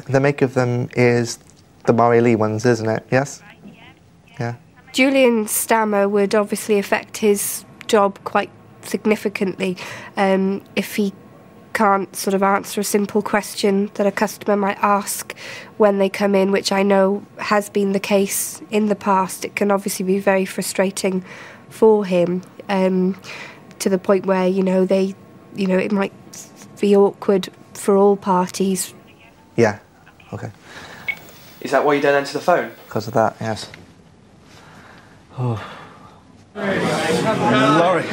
the make of them is the Murray Lee ones, isn't it? Yes? Yeah. Julian's stammer would obviously affect his job quite significantly if he can't sort of answer a simple question that a customer might ask when they come in, which I know has been the case in the past. It can obviously be very frustrating for him to the point where, it might be awkward for all parties. Yeah, okay. Is that why you don't answer the phone? Because of that, yes. Oh. Laurie.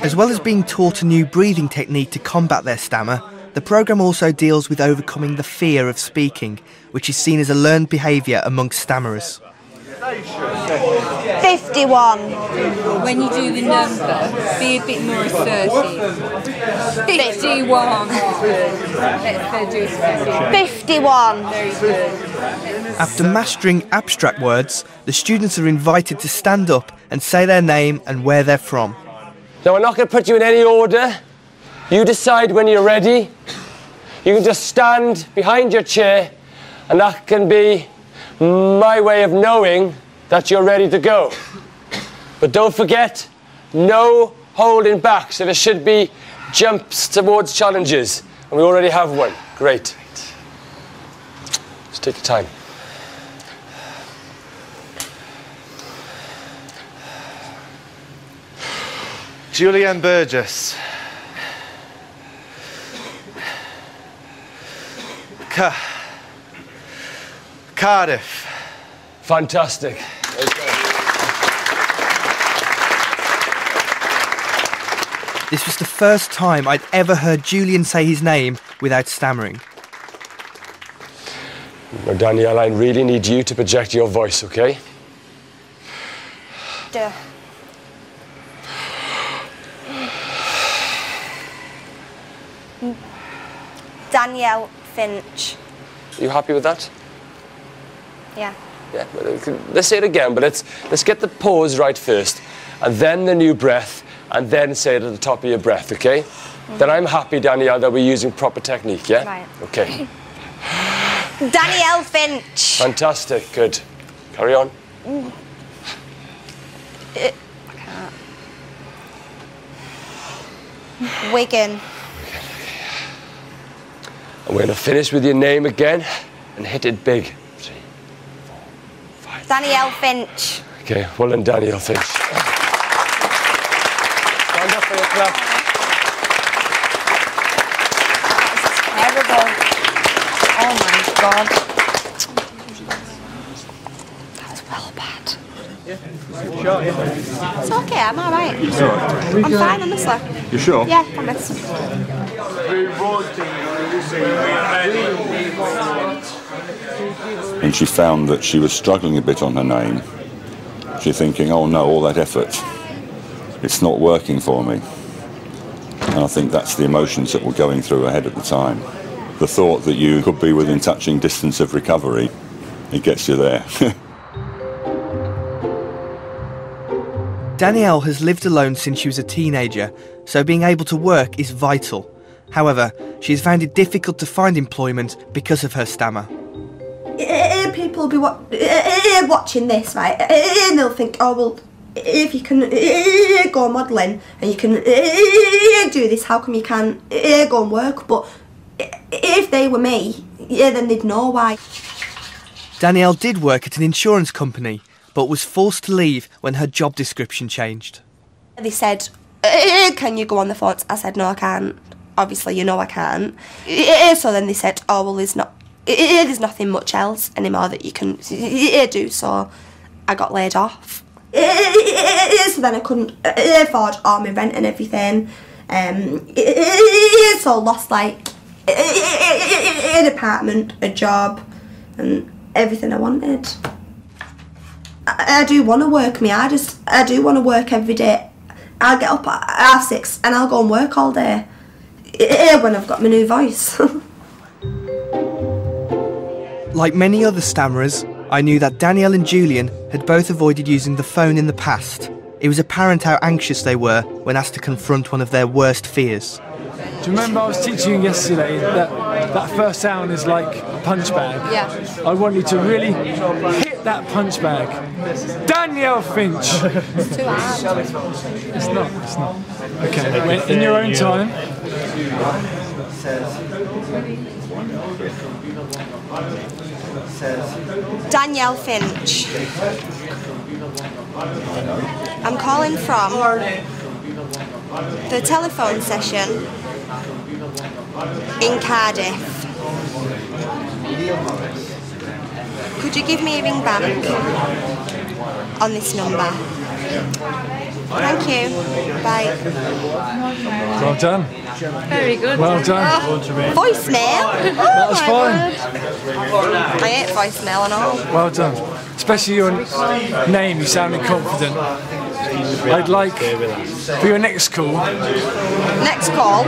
As well as being taught a new breathing technique to combat their stammer, the programme also deals with overcoming the fear of speaking, which is seen as a learned behaviour amongst stammerers. 51. When you do the number, be a bit more assertive. 51. Let's do 51. Very good. After mastering abstract words, the students are invited to stand up and say their name and where they're from. Now, I'm not going to put you in any order. You decide when you're ready. You can just stand behind your chair, and that can be my way of knowing that you're ready to go. But don't forget, no holding back, so there should be jumps towards challenges, and we already have one. Great. Just take your time. Julian Burgess. Cardiff. Fantastic. This was the first time I'd ever heard Julian say his name without stammering. Now, Danielle, I really need you to project your voice, OK? Duh. Danielle Finch. Are you happy with that? Yeah. Yeah, let's say it again, but let's get the pause right first, and then the new breath, and then say it at the top of your breath, OK? Then I'm happy, Danielle, that we're using proper technique, yeah? Right. OK. Danielle Finch. Fantastic, good. Carry on. I can't. Wigan. And we're going to finish with your name again and hit it big. 3, 4, 5. Danielle Finch. OK, well done, Danielle Finch. Stand up for your clap. Terrible. Oh my God. That was well bad. It's okay, I'm alright. I'm fine, honestly. You sure? Yeah, I promise. And she found that she was struggling a bit on her name. She's thinking, oh no, all that effort, it's not working for me. And I think that's the emotions that were going through her head at the time. The thought that you could be within touching distance of recovery, it gets you there. Danielle has lived alone since she was a teenager, so being able to work is vital. However, she has found it difficult to find employment because of her stammer. People will be watching this, right, and they'll think, oh, well, if you can go modelling and you can do this, how come you can't go and work? But if they were me, then they'd know why. Danielle did work at an insurance company, but was forced to leave when her job description changed. They said, can you go on the phones? I said, no, I can't. Obviously, you know I can't. So then they said, oh, well, there's nothing much else anymore that you can do, so I got laid off. So then I couldn't afford all my rent and everything. So lost, like, an apartment, a job, and everything I wanted. I do want to work my hardest. I do want to work every day. I'll get up at 6:30 and I'll go and work all day. when I've got my new voice. Like many other stammerers, I knew that Danielle and Julian had both avoided using the phone in the past. It was apparent how anxious they were when asked to confront one of their worst fears. Do you remember I was teaching you yesterday that first sound is like a punch bag? Yeah. I want you to really hit that punch bag. Danielle Finch! It's too hard. It's not. Okay, in your own time. Danielle Finch. I'm calling from the telephone session in Cardiff. Could you give me a ring back on this number? Thank you. Bye. Well done. Very good. Well done. Voicemail? That was fine. I hate voicemail and all. Well done. Especially your name, you sounded confident. I'd like for your next call. Next call?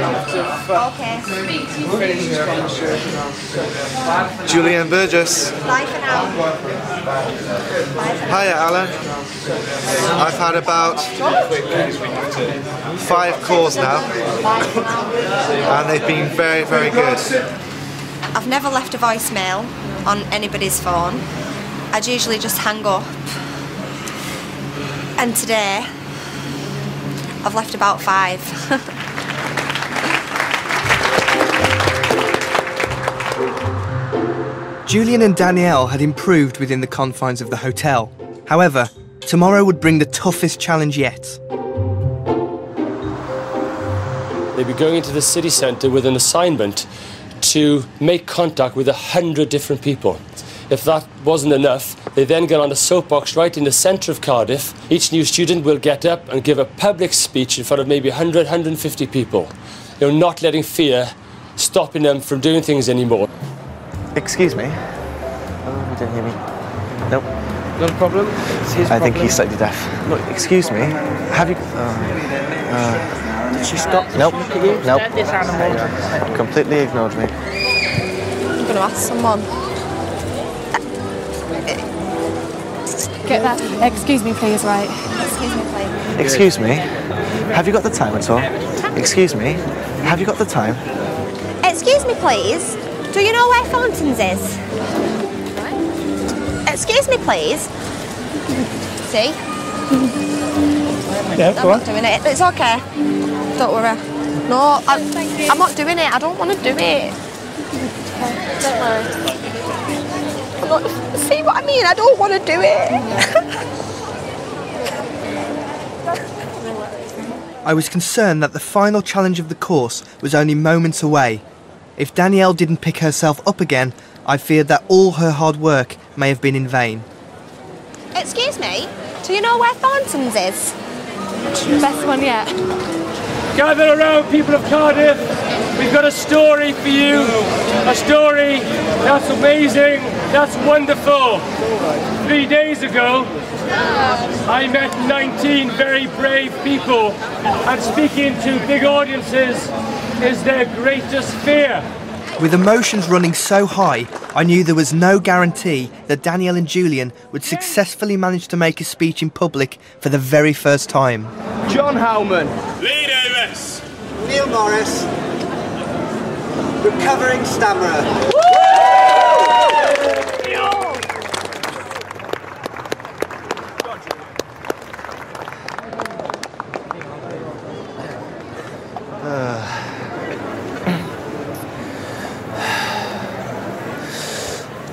Okay. Julian Burgess. Bye for now. Hiya, Alan. I've had about 5 calls now, and they've been very, very good. I've never left a voicemail on anybody's phone. I'd usually just hang up. And today, I've left about 5. Julian and Danielle had improved within the confines of the hotel. However, tomorrow would bring the toughest challenge yet. They'd be going into the city centre with an assignment to make contact with 100 different people. If that wasn't enough, they then get on a soapbox right in the centre of Cardiff. Each new student will get up and give a public speech in front of maybe 100, 150 people. They're not letting fear stopping them from doing things anymore. Excuse me? Oh, you don't hear me. Nope. Not a problem. It's his I problem. think he's slightly deaf. Look, excuse me. Have you... Did she stop to Nope. look at you? Nope. This animal. Completely ignored me. I'm going to ask someone. Get that. Excuse me, please, right? Excuse me, please. Excuse me? Have you got the time at all? Excuse me? Have you got the time? Excuse me, please. Do you know where Fountains is? Excuse me, please. See? Yeah, I'm not doing it. It's okay. Don't worry. No, I'm not doing it. I don't want to do it. Don't worry. See what I mean? I don't want to do it. I was concerned that the final challenge of the course was only moments away. If Danielle didn't pick herself up again, I feared that all her hard work may have been in vain. Excuse me? Do you know where Fountains is? Best one yet. Gather around, people of Cardiff. We've got a story for you. A story that's amazing, that's wonderful. 3 days ago, I met 19 very brave people, and speaking to big audiences is their greatest fear. With emotions running so high, I knew there was no guarantee that Danielle and Julian would successfully manage to make a speech in public for the very first time. John Howman. Lebens. Neil Morris. Recovering stammerer.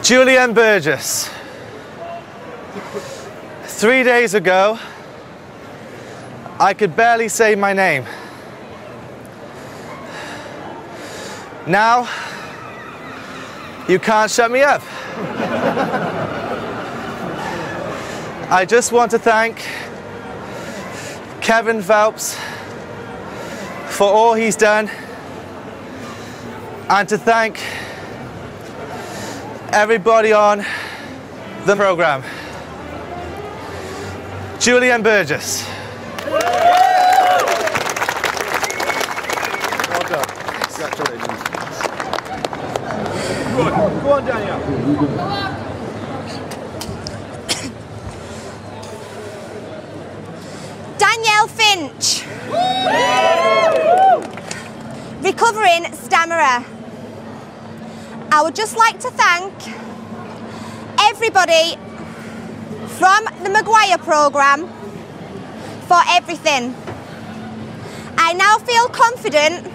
Julian Burgess. 3 days ago, I could barely say my name. Now, you can't shut me up. I just want to thank Kevin Phelps for all he's done, and to thank everybody on the programme. Julian Burgess. Well done. Congratulations. Good. Go on, Danielle. Danielle Finch. Recovering stammerer. I would just like to thank everybody from the McGuireprogramms for everything. I now feel confident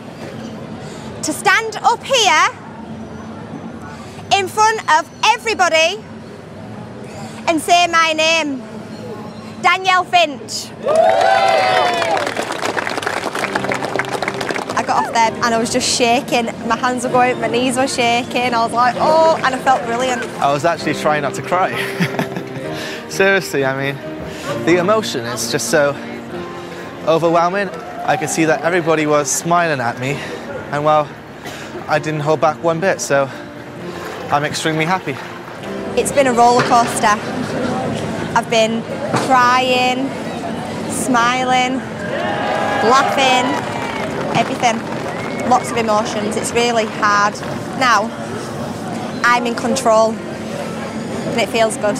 to stand up here in front of everybody and say my name, Danielle Finch. I got off there and I was just shaking. My hands were going, my knees were shaking. I was like, oh, and I felt brilliant. I was actually trying not to cry. Seriously, I mean, the emotion is just so overwhelming. I could see that everybody was smiling at me, and well, I didn't hold back one bit, so I'm extremely happy. It's been a roller coaster. I've been crying, smiling, laughing, everything. Lots of emotions. It's really hard. Now, I'm in control, and it feels good.